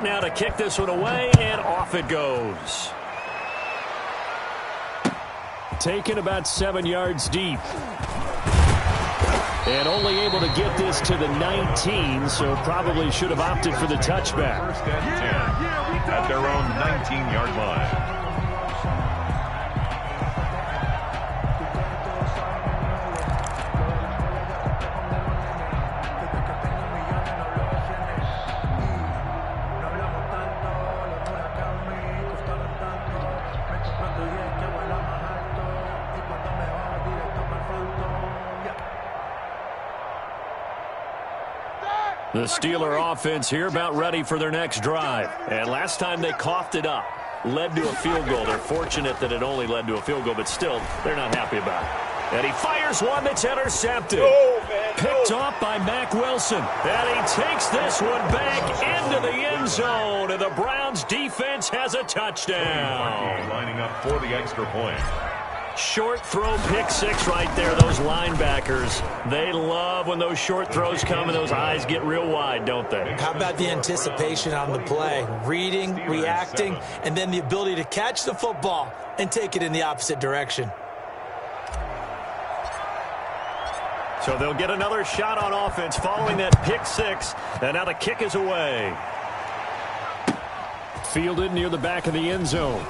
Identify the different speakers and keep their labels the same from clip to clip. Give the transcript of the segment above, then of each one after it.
Speaker 1: now to kick this one away, and off it goes. Taken about 7 yards deep. And only able to get this to the 19, so probably should have opted for the touchback.
Speaker 2: First and 10 at their own 19-yard line.
Speaker 1: The Steeler offense here about ready for their next drive. And last time they coughed it up, led to a field goal. They're fortunate that it only led to a field goal, but still, they're not happy about it. And he fires one that's intercepted. Picked off by Mack Wilson. And he takes this one back into the end zone. And the Browns defense has a touchdown.
Speaker 2: Lining up for the extra point.
Speaker 1: Short throw, pick six right there. Those linebackers, they love when those short throws come and those eyes get real wide, don't they?
Speaker 3: How about the anticipation on the play? Reading, reacting, and then the ability to catch the football and take it in the opposite direction.
Speaker 1: So they'll get another shot on offense following that pick six. And now the kick is away. Fielded near the back of the end zone.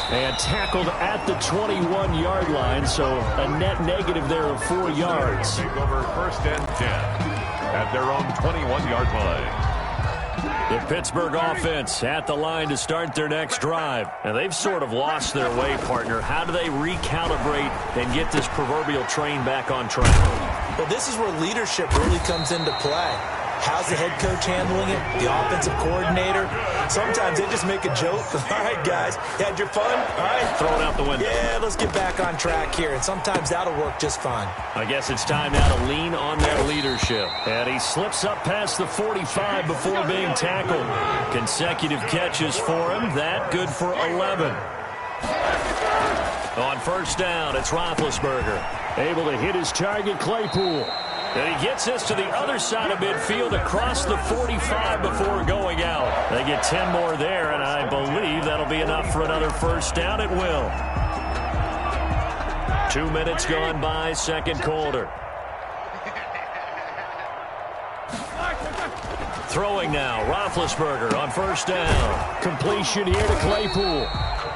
Speaker 1: And tackled at the 21-yard line, so a net negative there of 4 yards.
Speaker 2: Take over first and 10 at their own 21-yard line.
Speaker 1: The Pittsburgh offense at the line to start their next drive. And they've sort of lost their way, partner. How do they recalibrate and get this proverbial train back on track?
Speaker 3: Well, this is where leadership really comes into play. How's the head coach handling it? The offensive coordinator? Sometimes they just make a joke. All right, guys, you had your fun? All right.
Speaker 1: Throw it out the window.
Speaker 3: Yeah, let's get back on track here. And sometimes that'll work just fine.
Speaker 1: I guess it's time now to lean on that leadership. And he slips up past the 45 before being tackled. Consecutive catches for him. That good for 11. On first down, it's Roethlisberger. Able to hit his target, Claypool. And he gets this to the other side of midfield across the 45 before going out. They get 10 more there, and I believe that'll be enough for another first down. It will. 2 minutes gone by, second quarter. Throwing now, Roethlisberger on first down. Completion here to Claypool.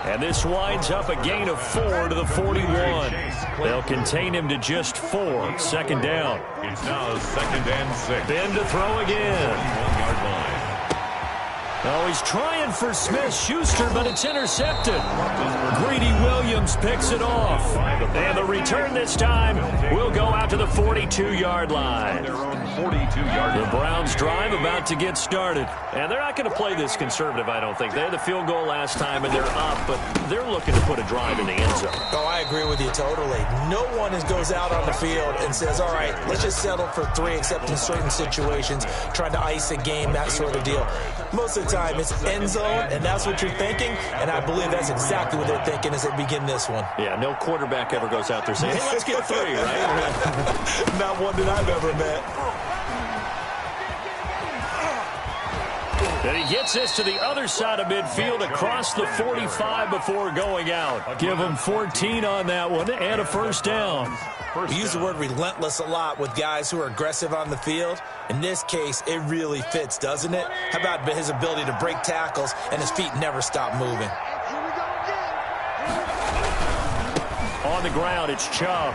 Speaker 1: And this winds up a gain of 4 to the 41. They'll contain him to just 4. Second down.
Speaker 2: It's now second and 6.
Speaker 1: Then to throw again.
Speaker 2: 1-yard line.
Speaker 1: Oh, he's trying for Smith-Schuster, but it's intercepted. Greedy Williams picks it off. And the return this time will go out to the 42-yard line.
Speaker 2: Their own 42-yard line.
Speaker 1: The Browns drive about to get started. And they're not going to play this conservative, I don't think. They had the field goal last time, and they're up, but they're looking to put a drive in the end zone.
Speaker 3: Oh, I agree with you totally. No one goes out on the field and says, all right, let's just settle for 3, except in certain situations, trying to ice a game, that sort of deal. Most of the time, it's end zone, and that's what you're thinking, and I believe that's exactly what they're thinking as they begin this one.
Speaker 1: Yeah, no quarterback ever goes out there saying, hey, let's get 3, right?
Speaker 3: Not one that I've ever met.
Speaker 1: And he gets this to the other side of midfield across the 45 before going out. Give him 14 on that one and a first down.
Speaker 3: We use the word relentless a lot with guys who are aggressive on the field. In this case, it really fits, doesn't it? How about his ability to break tackles and his feet never stop moving?
Speaker 1: On the ground, it's Chubb.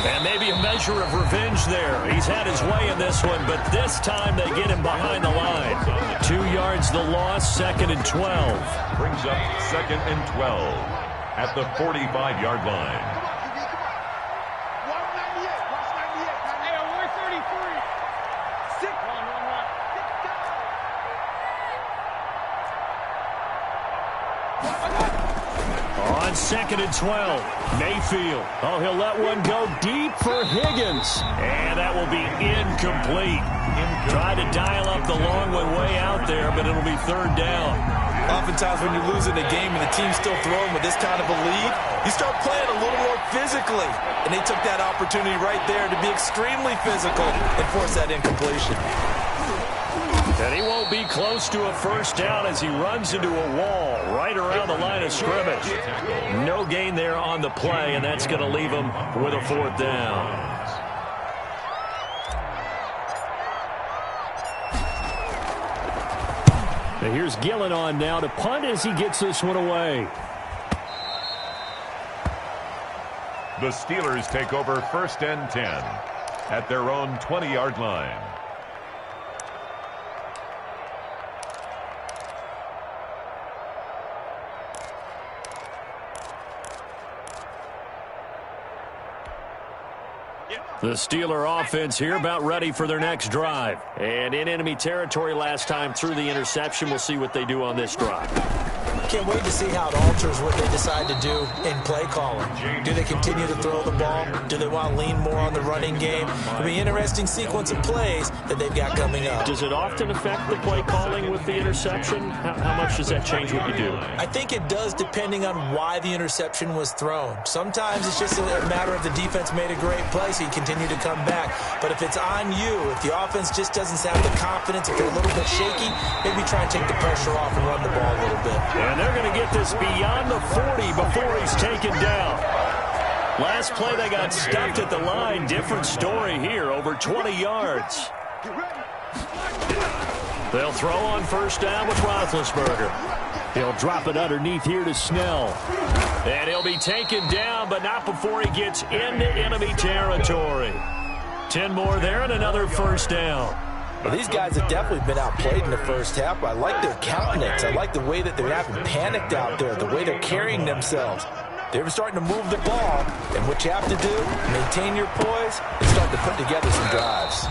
Speaker 1: And maybe a measure of revenge there. He's had his way in this one, but this time they get him behind the line. 2 yards the loss, second and 12.
Speaker 2: Brings up second and 12 at the 45-yard line.
Speaker 1: on 2nd and 12. Mayfield. Oh, he'll let one go deep for Higgins. And that will be incomplete. Try to dial up the long one way out there, but it'll be 3rd down.
Speaker 3: Oftentimes when you lose in a game and the team's still throwing with this kind of a lead, you start playing a little more physically. And they took that opportunity right there to be extremely physical and force that incompletion.
Speaker 1: And he won't be close to a 1st down as he runs into a wall right around the line of scrimmage. No gain there on the play, and that's going to leave him with a 4th down. Now here's Gillen on now to punt as he gets this one away.
Speaker 2: The Steelers take over 1st and 10 at their own 20-yard line.
Speaker 1: The Steeler offense here about ready for their next drive. And in enemy territory last time through the interception. We'll see what they do on this drive.
Speaker 3: Can't wait to see how it alters what they decide to do in play calling. Do they continue to throw the ball? Do they want to lean more on the running game? It'll be an interesting sequence of plays that they've got coming up.
Speaker 1: Does it often affect the play calling with the interception? How much does that change what you do?
Speaker 3: I think it does depending on why the interception was thrown. Sometimes it's just a matter of the defense made a great play, so you continue to come back. But if it's on you, if the offense just doesn't have the confidence, if they're a little bit shaky, maybe try and take the pressure off and run the ball a little bit.
Speaker 1: And they're going to get this beyond the 40 before he's taken down. Last play they got stuffed at the line. Different story here, over 20 yards. They'll throw on 1st down with Roethlisberger. He'll drop it underneath here to Snell. And he'll be taken down, but not before he gets into enemy territory. 10 more there and another 1st down.
Speaker 3: Well, these guys have definitely been outplayed in the 1st half. I like their countenance. I like the way that they're having panicked out there, the way they're carrying themselves. They're starting to move the ball, and what you have to do, maintain your poise and start to put together some drives.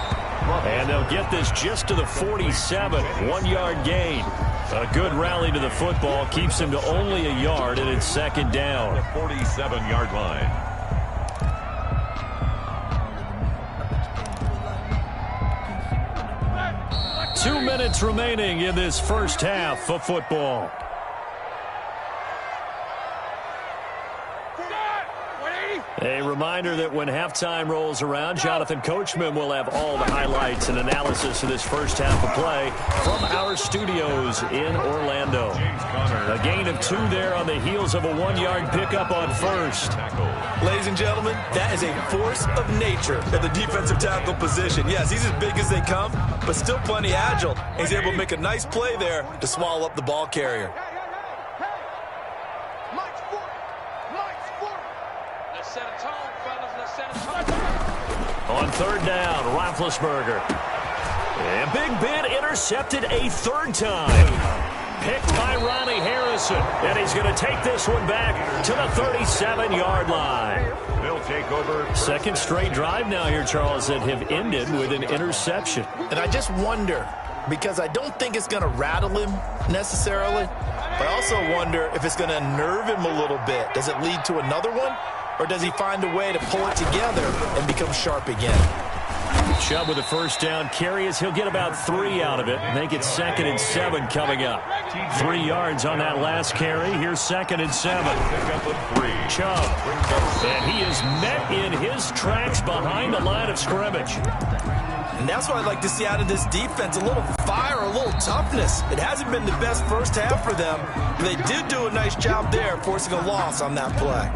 Speaker 1: And they'll get this just to the 47, 1-yard gain. A good rally to the football keeps him to only a yard, and it's 2nd down.
Speaker 2: The 47-yard line.
Speaker 1: Two minutes remaining in this 1st half of football. A reminder that when halftime rolls around, Jonathan Coachman will have all the highlights and analysis of this 1st half of play from our studios in Orlando. A gain of 2 there on the heels of a 1-yard pickup on 1st.
Speaker 3: Ladies and gentlemen, that is a force of nature at the defensive tackle position. Yes, he's as big as they come, but still plenty agile. He's able to make a nice play there to swallow up the ball carrier.
Speaker 1: On 3rd down, Roethlisberger. And Big Ben intercepted a 3rd time. Picked by Ronnie Harrison. And he's going to take this one back to the 37-yard line.
Speaker 2: They'll take over.
Speaker 1: 2nd straight drive now here, Charles, that have ended with an interception.
Speaker 3: And I just wonder, because I don't think it's going to rattle him necessarily, but I also wonder if it's going to unnerve him a little bit. Does it lead to another one? Or does he find a way to pull it together and become sharp again?
Speaker 1: Chubb with a 1st down carry as he'll get about 3 out of it. Make it 2nd and 7 coming up. 3 yards on that last carry. Here's 2nd and 7. Chubb. And he is met in his tracks behind the line of scrimmage.
Speaker 3: And that's what I'd like to see out of this defense, a little fire, a little toughness. It hasn't been the best 1st half for them. But they did do a nice job there, forcing a loss on that play.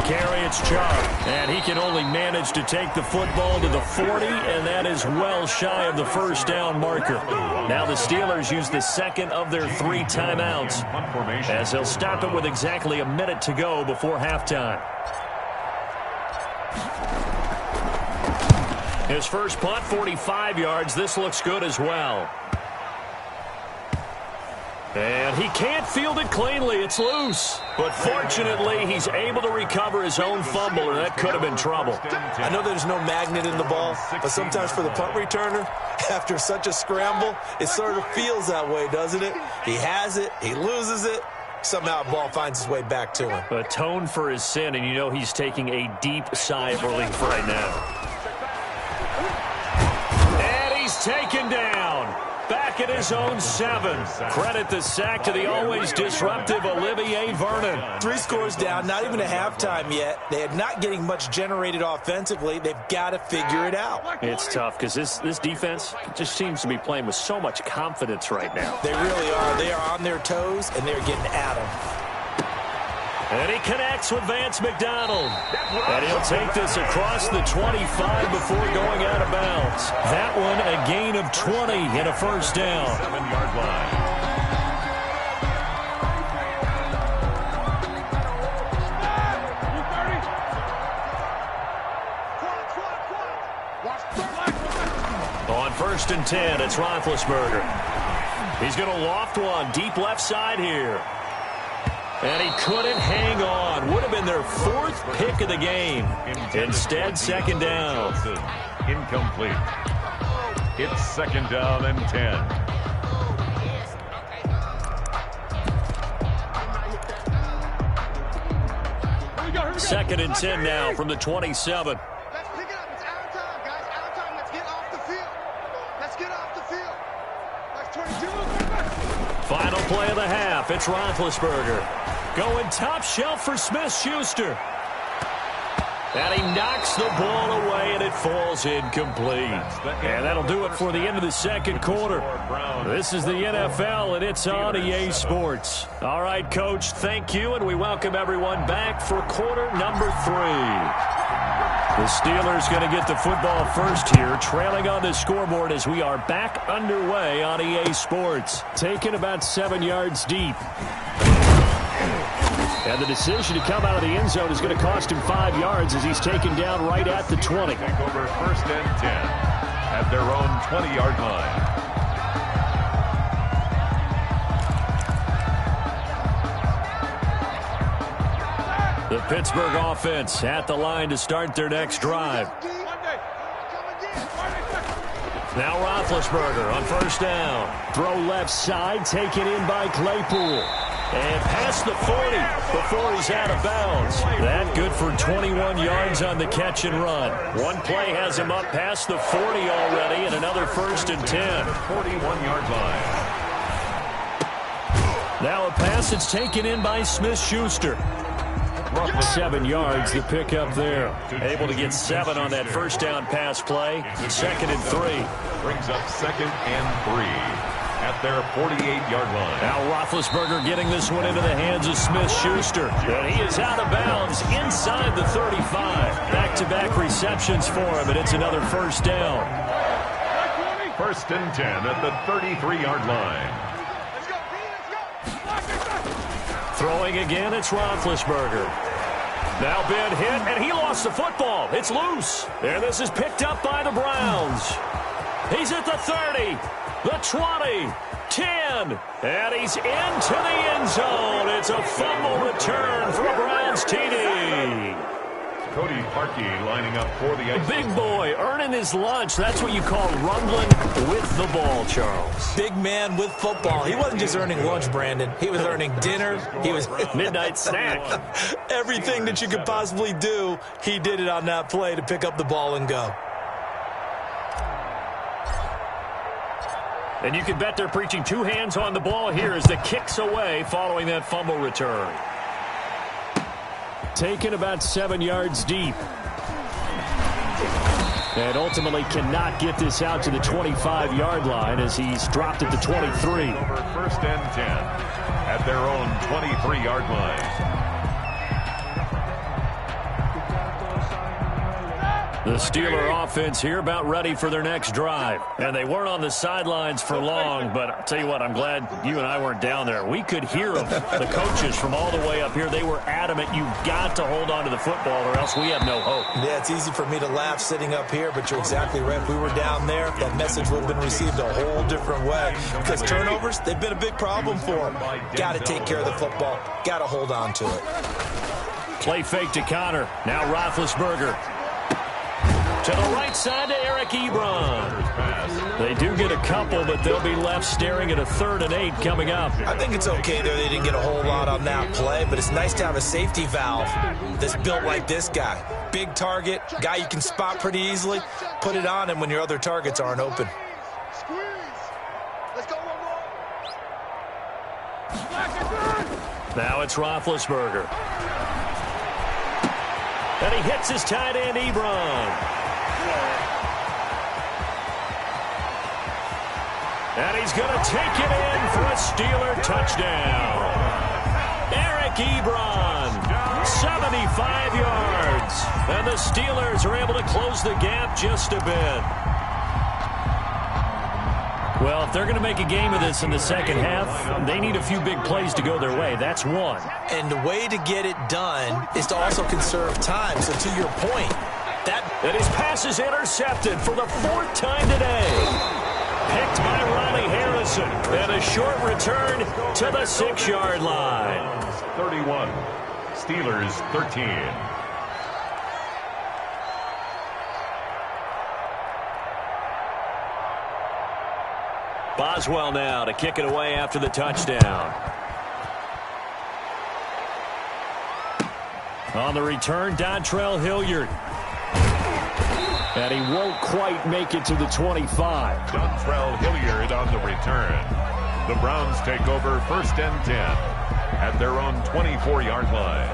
Speaker 1: Carry, it's Chubb, and he can only manage to take the football to the 40, and that is well shy of the 1st down marker. Now the Steelers use the 2nd of their 3 timeouts as they'll stop it with exactly a minute to go before halftime. His first punt, 45 yards. This looks good as well. And he can't field it cleanly. It's loose. But fortunately, he's able to recover his own fumble, or that could have been trouble.
Speaker 3: I know there's no magnet in the ball, but sometimes for the punt returner, after such a scramble, it sort of feels that way, doesn't it? He has it, he loses it, somehow the ball finds its way back to him.
Speaker 1: Atone for his sin, and you know he's taking a deep sigh of relief right now. And he's taken down. Back at his own 7. Credit the sack to the always disruptive Olivier Vernon.
Speaker 3: 3 scores down, not even a halftime yet. They are not getting much generated offensively. They've got to figure it out.
Speaker 1: It's tough because this defense just seems to be playing with so much confidence right now.
Speaker 3: They really are. They are on their toes, and they're getting at them.
Speaker 1: And he connects with Vance McDonald. And he'll take this across the 25 before going out of bounds. That one a gain of 20 and a first down.
Speaker 2: 7-yard line.
Speaker 1: On 1st and 10, it's Roethlisberger. He's going to loft one deep left side here. And he couldn't hang on. Would have been their 4th pick of the game. Instead, 2nd down.
Speaker 2: Incomplete. It's 2nd down and 10.
Speaker 1: Second and 10 now from the 27.
Speaker 4: Let's pick it up. It's out of time, guys. Out of time. Let's get off the field. Let's get off the field. That's 22.
Speaker 1: Final play of the half. It's Roethlisberger. Going top shelf for Smith-Schuster. And he knocks the ball away, and it falls incomplete. And that'll do it for the end of the 2nd quarter. This is the NFL, and it's on EA Sports. All right, Coach, thank you, and we welcome everyone back for quarter number 3. The Steelers going to get the football first here, trailing on the scoreboard as we are back underway on EA Sports. Taken about 7 yards deep. And the decision to come out of the end zone is going to cost him 5 yards as he's taken down right at the 20.
Speaker 2: Take over 1st and 10 at their own 20-yard line.
Speaker 1: The Pittsburgh offense at the line to start their next drive. Now Roethlisberger on 1st down. Throw left side, taken in by Claypool. And past the 40 before he's out of bounds. That good for 21 yards on the catch and run. One play has him up past the 40 already, and another 1st and 10.
Speaker 2: 41-yard line.
Speaker 1: Now a pass that's taken in by Smith-Schuster. 7 yards, the pickup there. Able to get 7 on that 1st down pass play. 2nd and 3.
Speaker 2: Brings up 2nd and 3. At their 48-yard line.
Speaker 1: Now Roethlisberger getting this one into the hands of Smith-Schuster. And he is out of bounds inside the 35. Back-to-back receptions for him, and it's another 1st down.
Speaker 2: 1st and 10 at the 33-yard line.
Speaker 1: Throwing again, it's Roethlisberger. Now Ben hit, and he lost the football. It's loose. And this is picked up by the Browns. He's at the 30. The 20, 10, and he's into the end zone. It's a fumble return for a Browns TD.
Speaker 2: Cody Parkey lining up for the extra.
Speaker 1: Big boy earning his lunch. That's what you call rumbling with the ball, Charles.
Speaker 3: Big man with football. He wasn't just earning lunch, Brandon. He was earning dinner. He was
Speaker 1: midnight snack.
Speaker 3: Everything that you could possibly do, he did it on that play to pick up the ball and go.
Speaker 1: And you can bet they're preaching 2 hands on the ball here as the kick's away following that fumble return. Taken about 7 yards deep. And ultimately cannot get this out to the 25-yard line as he's dropped at the 23.
Speaker 2: Over 1st and 10 at their own 23-yard line.
Speaker 1: The Steeler offense here about ready for their next drive. And they weren't on the sidelines for long, but I'll tell you what, I'm glad you and I weren't down there. We could hear them, the coaches from all the way up here. They were adamant, you've got to hold on to the football or else we have no hope.
Speaker 3: Yeah, it's easy for me to laugh sitting up here, but you're exactly right. If we were down there, that message would have been received a whole different way. Because turnovers, they've been a big problem for them. Got to take care of the football. Got to hold on to it.
Speaker 1: Play fake to Connor. Now Roethlisberger. To the right side to Eric Ebron. They do get a couple, but they'll be left staring at a 3rd and 8 coming up.
Speaker 3: I think it's okay there. They didn't get a whole lot on that play, but it's nice to have a safety valve that's built like this guy. Big target, guy you can spot pretty easily. Put it on him when your other targets aren't open.
Speaker 4: Squeeze. Let's go one more.
Speaker 1: Now it's Roethlisberger. And he hits his tight end, Ebron. And he's going to take it in for a Steeler touchdown. Eric Ebron, 75 yards. And the Steelers are able to close the gap just a bit. Well, if they're going to make a game of this in the second half, they need a few big plays to go their way. That's one.
Speaker 3: And the way to get it done is to also conserve time. So to your point,
Speaker 1: and his pass is intercepted for the 4th time today. Picked by Riley Harrison. And a short return to the 6-yard line.
Speaker 2: 31. Steelers 13.
Speaker 1: Boswell now to kick it away after the touchdown. On the return, Dontrell Hilliard. And he won't quite make it to the 25.
Speaker 2: Dontrell Hilliard on the return. The Browns take over 1st and 10 at their own 24-yard line.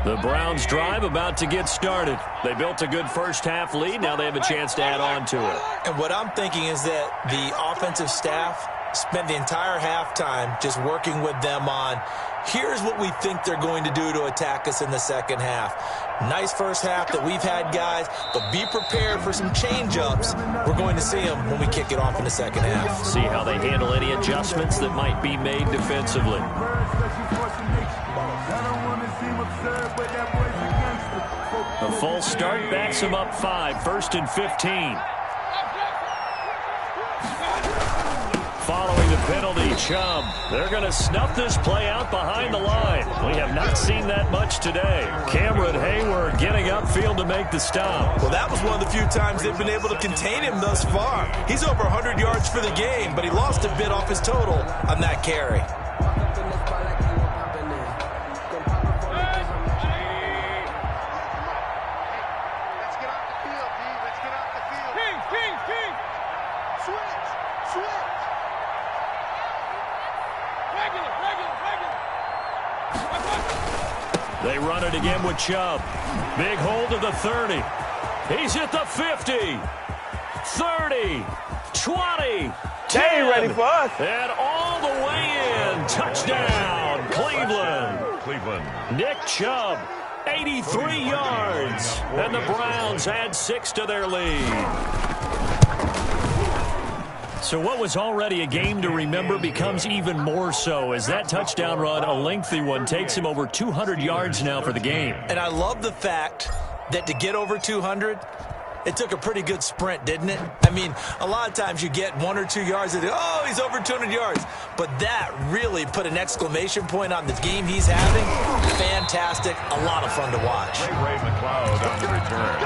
Speaker 1: The Browns drive about to get started. They built a good first-half lead. Now they have a chance to add on to it.
Speaker 3: And what I'm thinking is that the offensive staff spent the entire halftime just working with them on, here's what we think they're going to do to attack us in the second half. Nice first half that we've had, guys, but be prepared for some change-ups. We're going to see them when we kick it off in the second half.
Speaker 1: See how they handle any adjustments that might be made defensively. A full start backs him up 5, 1st and 15. Following the penalty, Chubb. They're going to snuff this play out behind the line. We have not seen that much today. Cameron Hayward getting upfield to make the stop.
Speaker 3: Well, that was one of the few times they've been able to contain him thus far. He's over 100 yards for the game, but he lost a bit off his total on that carry.
Speaker 1: They run it again with Chubb. Big hold of the 30. He's at the 50. 30. 20. 10.
Speaker 5: Ready for us.
Speaker 1: And all the way in. Touchdown, Cleveland. Nick Chubb, 83 yards. And the Browns add 6 to their lead. So what was already a game to remember becomes even more so as that touchdown run, a lengthy one, takes him over 200 yards now for the game.
Speaker 3: And I love the fact that to get over 200, it took a pretty good sprint, didn't it? I mean, a lot of times you get 1 or 2 yards and, oh, he's over 200 yards. But that really put an exclamation point on the game he's having. Fantastic. A lot of fun to watch.
Speaker 2: Ray McLeod on the return.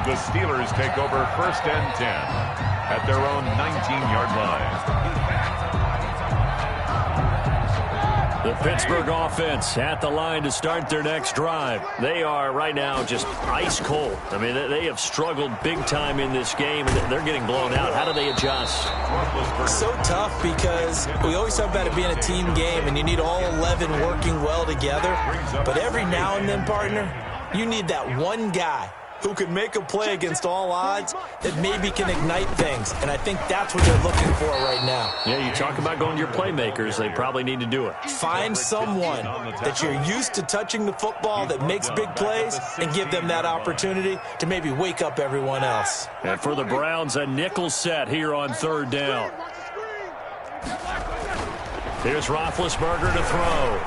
Speaker 2: The Steelers take over 1st and 10 at their own 19-yard line.
Speaker 1: The Pittsburgh offense at the line to start their next drive. They are right now just ice cold. I mean, they have struggled big time in this game, and they're getting blown out. How do they adjust?
Speaker 3: So tough because we always talk about it being a team game, and you need all 11 working well together. But every now and then, partner, you need that one guy who can make a play against all odds that maybe can ignite things. And I think that's what they're looking for right now.
Speaker 1: Yeah, you talk about going to your playmakers. They probably need to do it.
Speaker 3: Find someone that you're used to touching the football that makes big plays and give them that opportunity to maybe wake up everyone else.
Speaker 1: And for the Browns, a nickel set here on third down. Here's Roethlisberger to throw.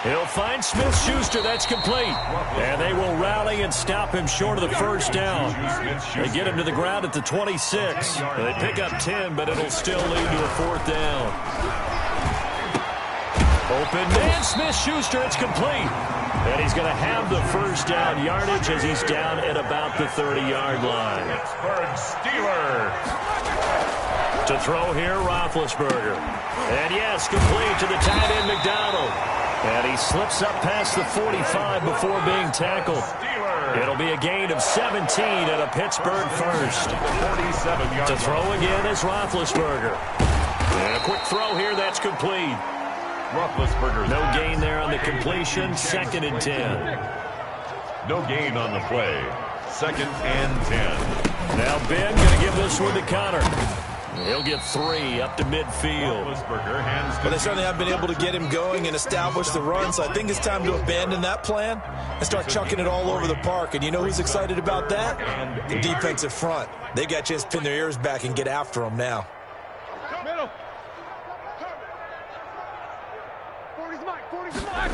Speaker 1: He'll find Smith-Schuster. That's complete. And they will rally and stop him short of the first down. They get him to the ground at the 26. They pick up 10, but it'll still lead to a fourth down. Open man, Smith-Schuster. It's complete. And he's going to have the first down yardage as he's down at about the 30-yard line.
Speaker 2: Pittsburgh Steelers.
Speaker 1: To throw here, Roethlisberger. And yes, complete to the tight end, McDonald. And he slips up past the 45 before being tackled. It'll be a gain of 17 at a Pittsburgh first. To throw again is Roethlisberger. And a quick throw here, that's complete.
Speaker 2: Roethlisberger.
Speaker 1: No gain there on the completion, 2nd and 10.
Speaker 2: No gain on the play. 2nd and 10.
Speaker 1: Now Ben going to give this one to Connor. He'll get 3 up to midfield.
Speaker 3: But they certainly haven't been able to get him going and establish the run, so I think it's time to abandon that plan and start chucking it all over the park. And you know who's excited about that? The defensive front. They got a chance to pin their ears back and get after him now.
Speaker 4: Middle. 40's Mike. 40's Mike.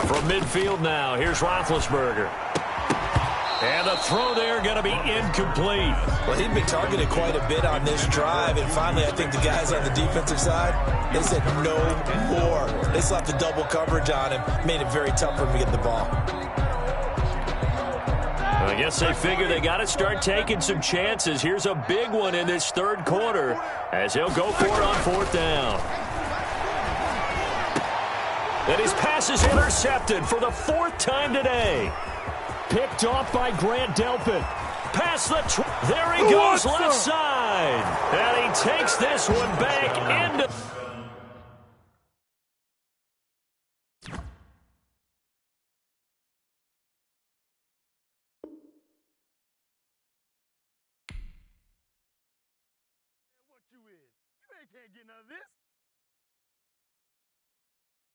Speaker 1: From midfield now, here's Roethlisberger. And the throw there going to be incomplete.
Speaker 3: Well, he'd been targeted quite a bit on this drive, and finally I think the guys on the defensive side, they said no more. They slapped the double coverage on him, made it very tough for him to get the ball.
Speaker 1: I guess they figure they got to start taking some chances. Here's a big one in this third quarter as he'll go for it on 4th down. And his pass is intercepted for the 4th time today. Picked off by Grant Delpit. Past the there he goes left side. And he takes this one back into...
Speaker 4: What you is? You ain't can't get none of this.